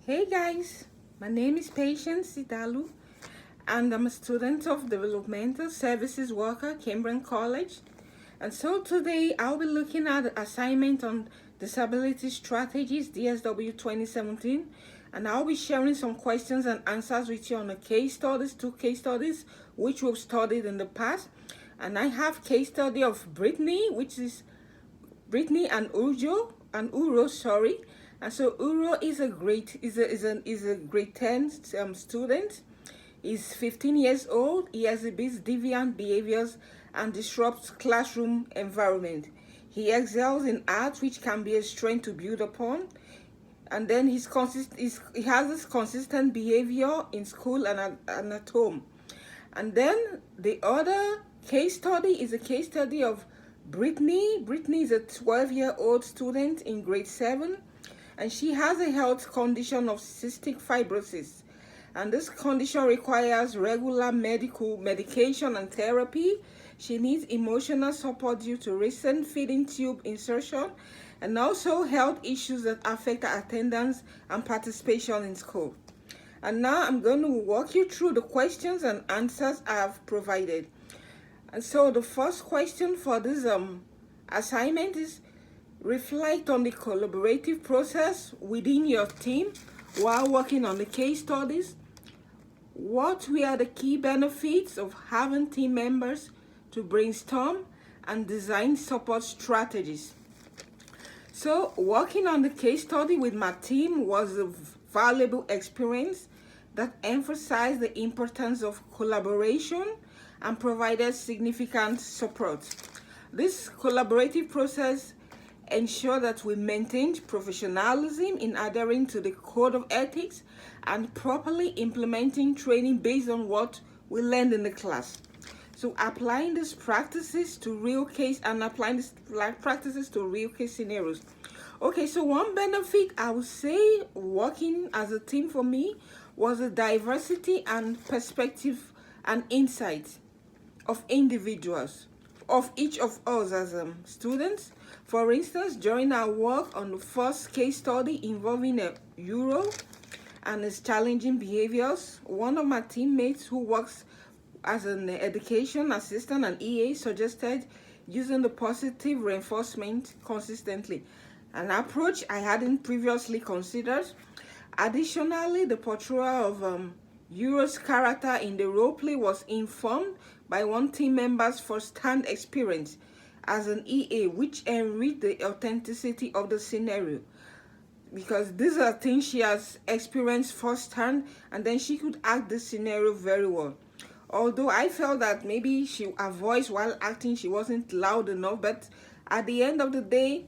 Hey guys, my name is Patience Idalu and I'm a student of Developmental Services Worker, Cambrian College. And so today I'll be looking at the assignment on Disability Strategies, DSW 2017, and I'll be sharing some questions and answers with you on the two case studies, which we've studied in the past. And I have case study of Brittany, which is Brittany and Uro, sorry. And so Uro is a grade 10 student. He's 15 years old. He exhibits deviant behaviors and disrupts classroom environment. He excels in art, which can be a strength to build upon. And then he has this consistent behavior in school and at home. And then the other case study is a case study of Brittany. Brittany is a 12-year-old student in grade 7, and she has a health condition of cystic fibrosis. And this condition requires regular medication and therapy. She needs emotional support due to recent feeding tube insertion and also health issues that affect her attendance and participation in school. And now I'm going to walk you through the questions and answers I have provided. And so the first question for this assignment is: reflect on the collaborative process within your team while working on the case studies. What were the key benefits of having team members to brainstorm and design support strategies? So working on the case study with my team was a valuable experience that emphasized the importance of collaboration and provided significant support. This collaborative process ensured that we maintained professionalism in adhering to the code of ethics and properly implementing training based on what we learned in the class. So applying these practices to real case scenarios. Okay, so one benefit I would say working as a team for me was the diversity and perspective and insight of individuals, of each of us as students. For instance, during our work on the first case study involving a Euro and his challenging behaviors, one of my teammates who works as an education assistant and EA suggested using the positive reinforcement consistently, an approach I hadn't previously considered. Additionally, the portrayal of Euro's character in the roleplay was informed by one team member's first-hand experience as an EA, which enriched the authenticity of the scenario, because these are things she has experienced firsthand, and then she could act the scenario very well. Although I felt that maybe her voice while acting, she wasn't loud enough, but at the end of the day,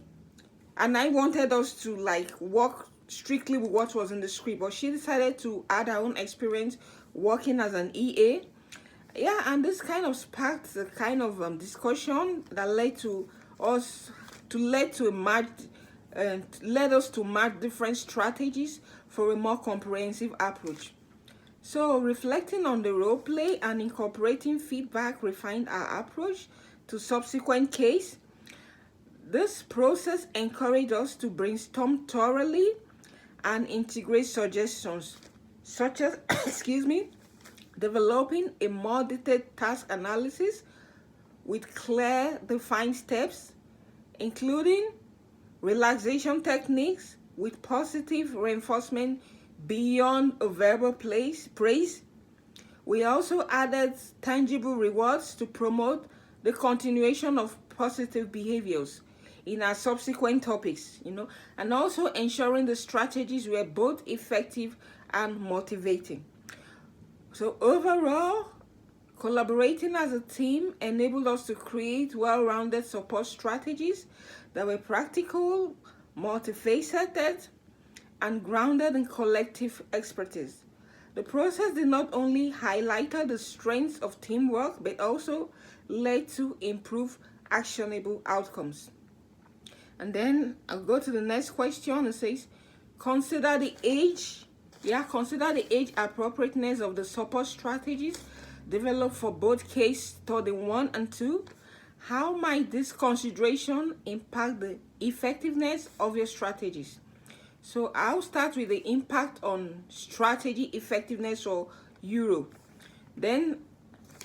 and I wanted us to work strictly with what was in the script, but she decided to add her own experience working as an EA. Yeah, and this kind of sparked the kind of discussion that led us to match different strategies for a more comprehensive approach. So reflecting on the role play and incorporating feedback refined our approach to subsequent case. This process encouraged us to brainstorm thoroughly and integrate suggestions such as developing a more detailed task analysis with clear defined steps, including relaxation techniques with positive reinforcement beyond a verbal praise. We also added tangible rewards to promote the continuation of positive behaviors in our subsequent topics, and also ensuring the strategies were both effective and motivating. So overall, collaborating as a team enabled us to create well-rounded support strategies that were practical, multifaceted, and grounded in collective expertise. The process did not only highlight the strengths of teamwork, but also led to improved actionable outcomes. And then I'll go to the next question. It says, consider the age appropriateness of the support strategies developed for both case study 1 and 2. How might this consideration impact the effectiveness of your strategies? So I'll start with the impact on strategy effectiveness or Euro. Then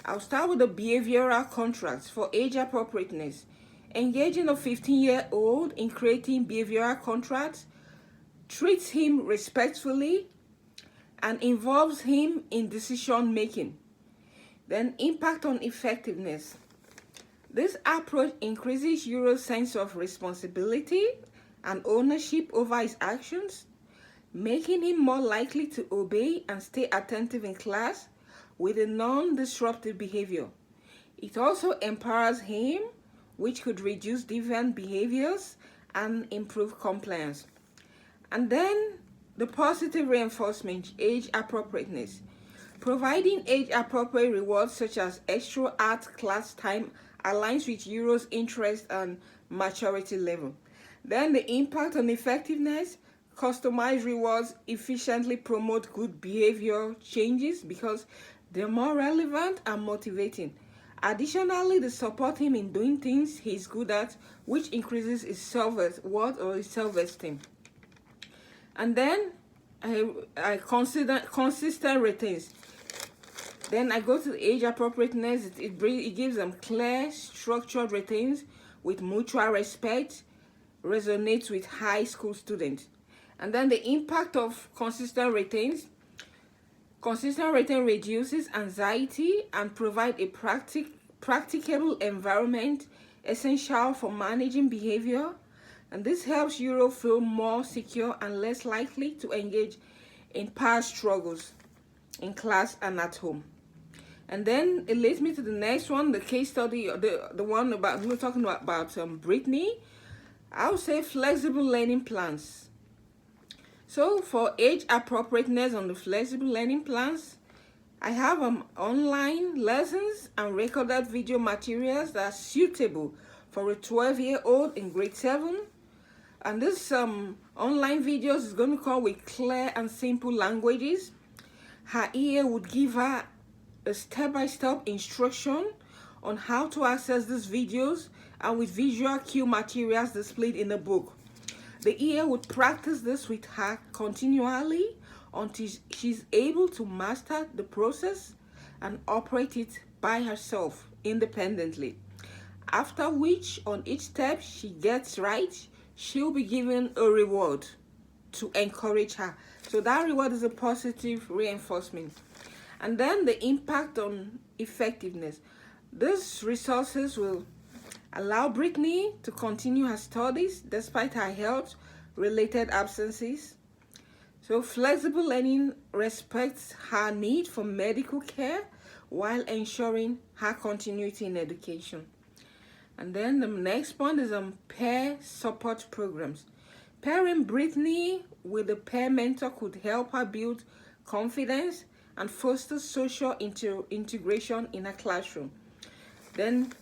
I'll start with the behavioral contracts for age appropriateness. Engaging a 15-year-old in creating behavioral contracts treats him respectfully and involves him in decision making. Then impact on effectiveness. This approach increases Euro's sense of responsibility and ownership over his actions, making him more likely to obey and stay attentive in class with a non-disruptive behavior. It also empowers him, which could reduce deviant behaviors and improve compliance. And then the positive reinforcement, age appropriateness. Providing age-appropriate rewards such as extra art class time aligns with Euro's interest and maturity level. Then the impact on effectiveness, customized rewards efficiently promote good behavior changes because they're more relevant and motivating. Additionally, they support him in doing things he's good at, which increases his self-worth or his self-esteem. And then I consider consistent routines. Then I go to the age appropriateness. It gives them clear, structured routines with mutual respect, resonates with high school students. And then the impact of consistent routines. Consistent routine reduces anxiety and provide a practicable environment essential for managing behavior. And this helps Euro feel more secure and less likely to engage in past struggles in class and at home. And then it leads me to the next one, the case study, the one about we're talking about Brittany. I would say flexible learning plans. So for age appropriateness on the flexible learning plans, I have online lessons and recorded video materials that are suitable for a 12-year-old in grade 7. And this online videos is going to come with clear and simple languages. Her EA would give her a step-by-step instruction on how to access these videos and with visual cue materials displayed in the book. The EA would practice this with her continually until she's able to master the process and operate it by herself independently. After which, on each step she gets right, she'll be given a reward to encourage her. So that reward is a positive reinforcement. And then the impact on effectiveness. These resources will allow Brittany to continue her studies despite her health-related absences. So flexible learning respects her need for medical care while ensuring her continuity in education. And then the next point is peer support programs. Pairing Brittany with a peer mentor could help her build confidence and foster social integration in a classroom. Then,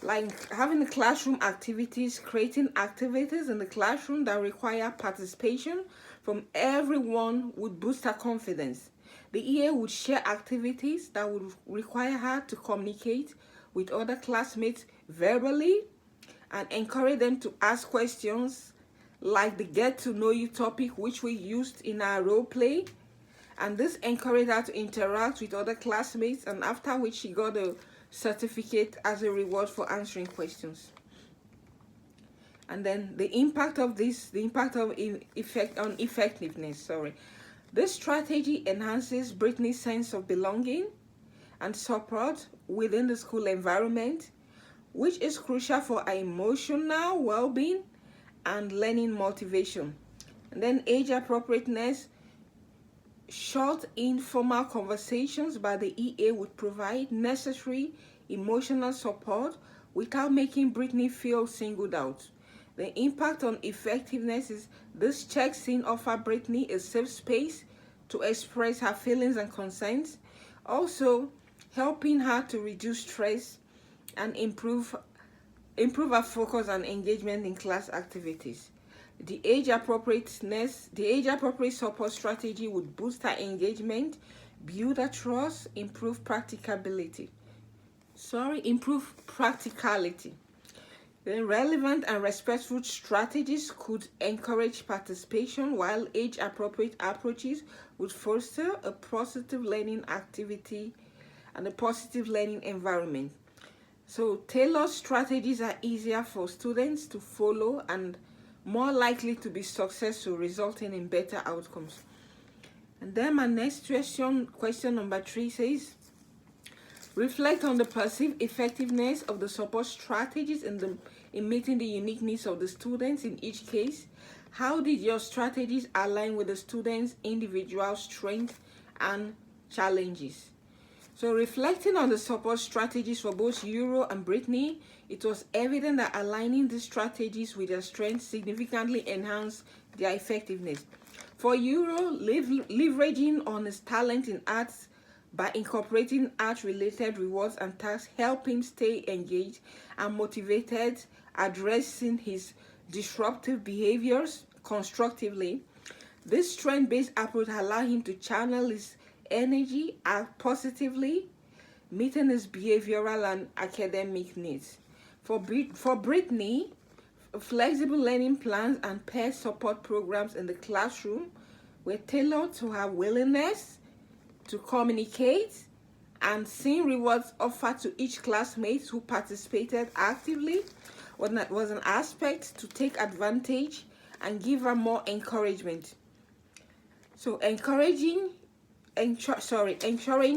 like having the classroom activities, creating activities in the classroom that require participation from everyone would boost her confidence. The EA would share activities that would require her to communicate with other classmates verbally and encourage them to ask questions like the get to know you topic, which we used in our role play. And this encouraged her to interact with other classmates, and after which she got a certificate as a reward for answering questions. And then the impact of effectiveness. This strategy enhances Brittany's sense of belonging and support within the school environment, which is crucial for her emotional well-being and learning motivation. And then age appropriateness. Short, informal conversations by the EA would provide necessary emotional support without making Brittany feel singled out. The impact on effectiveness is this check-in offer Brittany a safe space to express her feelings and concerns, also helping her to reduce stress and improve her focus and engagement in class activities. The age-appropriate support strategy would boost her engagement, build her trust, improve practicality. Then relevant and respectful strategies could encourage participation, while age-appropriate approaches would foster a positive learning activity and a positive learning environment. So tailored strategies are easier for students to follow and more likely to be successful, resulting in better outcomes. And then my next question number 3 says, reflect on the perceived effectiveness of the support strategies in meeting the unique needs of the students in each case. How did your strategies align with the students' individual strengths and challenges? So reflecting on the support strategies for both Euro and Brittany, it was evident that aligning these strategies with their strengths significantly enhanced their effectiveness. For Euro, leveraging on his talent in arts by incorporating art-related rewards and tasks help him stay engaged and motivated, addressing his disruptive behaviors constructively. This strength-based approach allowed him to channel his energy positively, meeting his behavioral and academic needs. For Brittany, flexible learning plans and peer support programs in the classroom were tailored to her willingness to communicate, and seeing rewards offered to each classmate who participated actively was an aspect to take advantage and give her more encouragement. So ensuring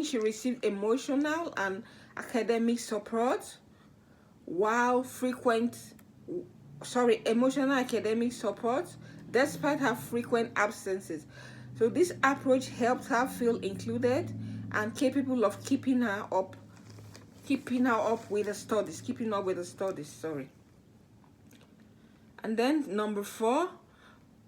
she received emotional and academic support emotional academic support despite her frequent absences. So this approach helped her feel included and capable of keeping up with the studies. And then number 4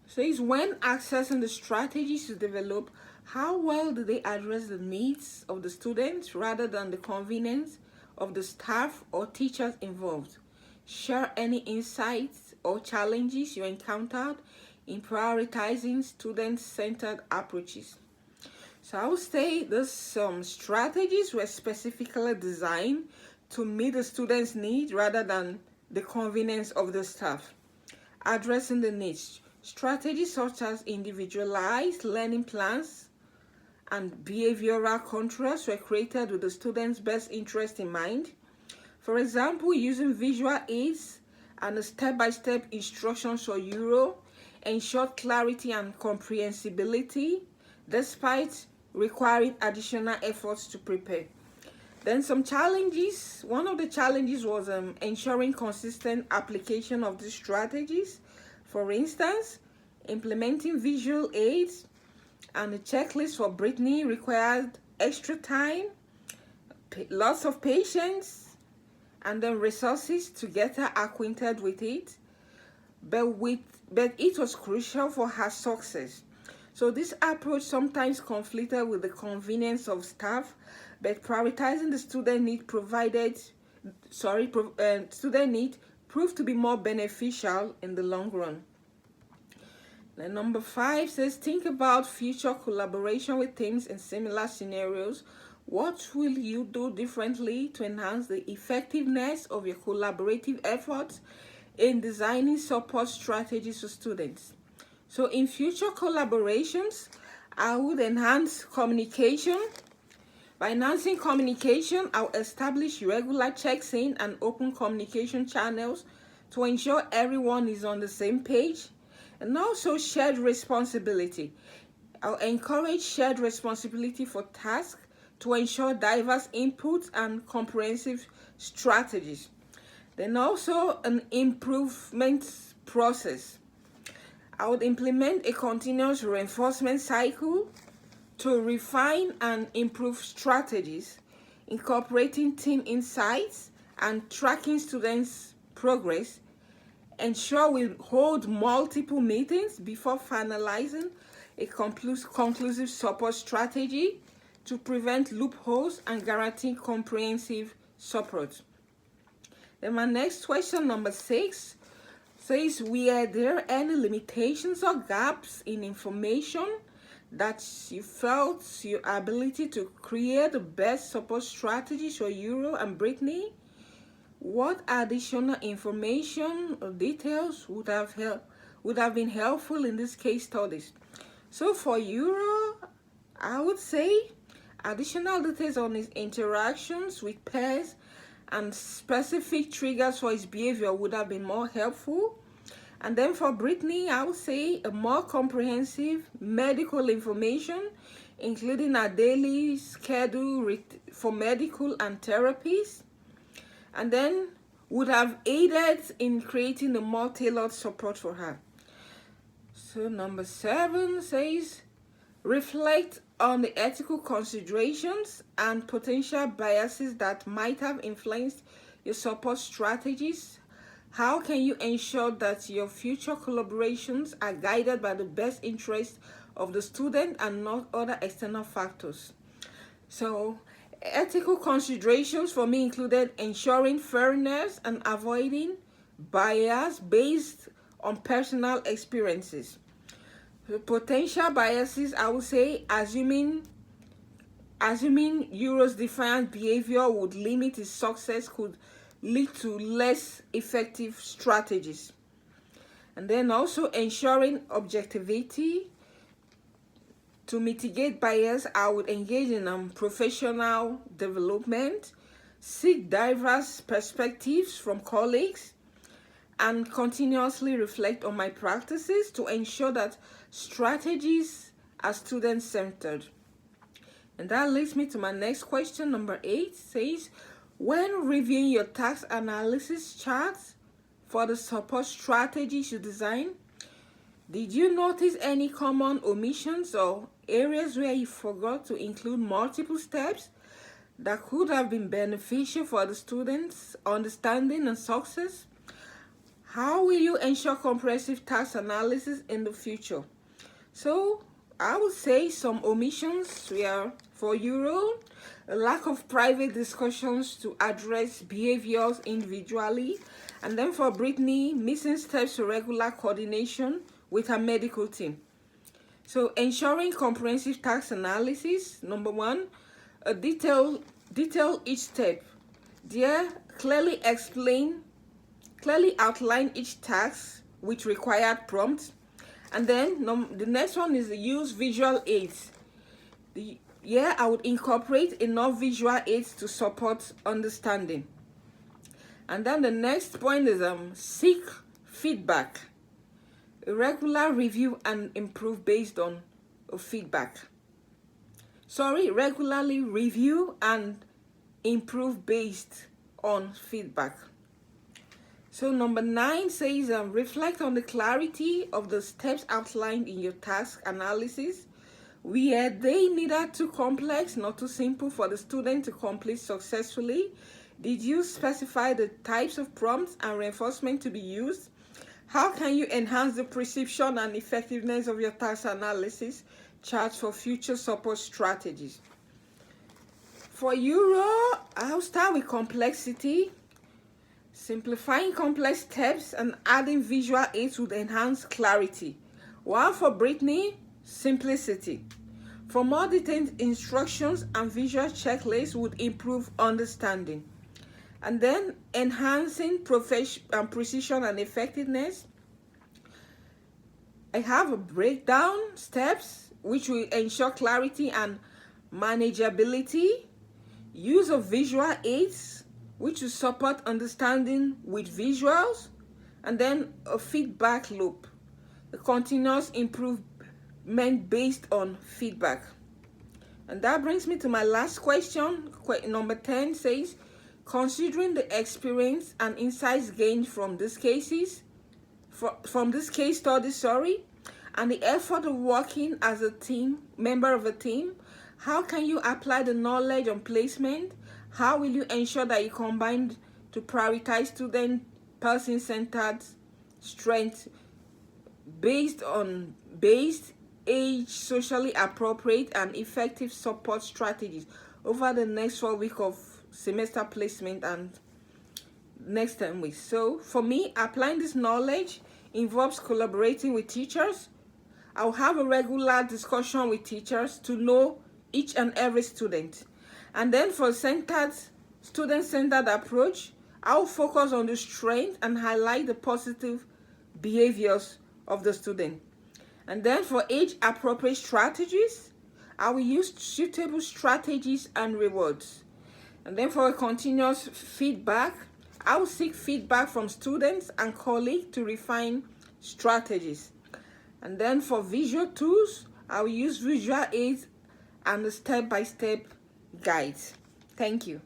says, when accessing the strategies to develop, how well do they address the needs of the students rather than the convenience of the staff or teachers involved? Share any insights or challenges you encountered in prioritizing student-centered approaches. So I would say these strategies were specifically designed to meet the students' needs rather than the convenience of the staff. Addressing the needs. Strategies such as individualized learning plans and behavioral controls were created with the students' best interest in mind. For example, using visual aids and step-by-step instructions for Euro ensured clarity and comprehensibility despite requiring additional efforts to prepare. Then some challenges. One of the challenges was ensuring consistent application of these strategies. For instance, implementing visual aids and a checklist for Brittany required extra time, lots of patience, and then resources to get her acquainted with it. But it was crucial for her success. So this approach sometimes conflicted with the convenience of staff, but prioritizing the student need proved to be more beneficial in the long run. Then number 5 says, think about future collaboration with teams in similar scenarios. What will you do differently to enhance the effectiveness of your collaborative efforts in designing support strategies for students? So in future collaborations, I would enhance communication. By enhancing communication, I'll establish regular check-in and open communication channels to ensure everyone is on the same page, and also shared responsibility. I'll encourage shared responsibility for tasks to ensure diverse inputs and comprehensive strategies. Then also an improvement process. I would implement a continuous reinforcement cycle to refine and improve strategies, incorporating team insights and tracking students' progress. Ensure we hold multiple meetings before finalizing a conclusive support strategy to prevent loopholes and guarantee comprehensive support. Then my next question, number 6, says, were there any limitations or gaps in information that you felt your ability to create the best support strategies for Euro and Brittany What additional information or details would have been helpful in this case studies? So for Euro, I would say additional details on his interactions with peers and specific triggers for his behavior would have been more helpful. And then for Brittany, I would say a more comprehensive medical information, including a daily schedule for medical and therapies. And then would have aided in creating a more tailored support for her. So number 7 says, reflect on the ethical considerations and potential biases that might have influenced your support strategies. How can you ensure that your future collaborations are guided by the best interest of the student and not other external factors? So, ethical considerations for me included ensuring fairness and avoiding bias based on personal experiences. The potential biases, I would say, assuming Euro's defiant behavior would limit his success could lead to less effective strategies. And then also ensuring objectivity. To mitigate bias, I would engage in professional development, seek diverse perspectives from colleagues, and continuously reflect on my practices to ensure that strategies are student-centered. And that leads me to my next question. Number 8 says, when reviewing your task analysis charts for the support strategies you design, did you notice any common omissions or areas where you forgot to include multiple steps that could have been beneficial for the students' understanding and success? How will you ensure comprehensive task analysis in the future? So, I would say some omissions were for Euro, a lack of private discussions to address behaviors individually, and then for Brittany, missing steps to regular coordination with her medical team. So ensuring comprehensive task analysis, number 1, detail each step. There, clearly outline each task with required prompts. And then the next one is use visual aids. I would incorporate enough visual aids to support understanding. And then the next point is seek feedback. Regular review and improve based on feedback. Regularly review and improve based on feedback. So number 9 says reflect on the clarity of the steps outlined in your task analysis. Were they neither too complex nor too simple for the student to complete successfully? Did you specify the types of prompts and reinforcement to be used? How can you enhance the precision and effectiveness of your task analysis charts for future support strategies? For Euro, I'll start with complexity. Simplifying complex steps and adding visual aids would enhance clarity. While for Brittany, simplicity. For more detailed instructions and visual checklists would improve understanding. And then enhancing precision and effectiveness. I have a breakdown steps which will ensure clarity and manageability. Use of visual aids which will support understanding with visuals. And then a feedback loop. A continuous improvement based on feedback. And that brings me to my last question. Number 10 says, considering the experience and insights gained from these cases, from this case study, and the effort of working as a team, member of a team, how can you apply the knowledge on placement? How will you ensure that you combine to prioritize student person-centered strength based age, socially appropriate and effective support strategies over the next 4 weeks of semester placement and next 10 weeks. So for me, applying this knowledge involves collaborating with teachers. I'll have a regular discussion with teachers to know each and every student. And then for student-centered approach, I'll focus on the strength and highlight the positive behaviors of the student. And then for age-appropriate strategies, I will use suitable strategies and rewards. And then for a continuous feedback, I will seek feedback from students and colleagues to refine strategies. And then for visual tools, I will use visual aids and the step-by-step guides. Thank you.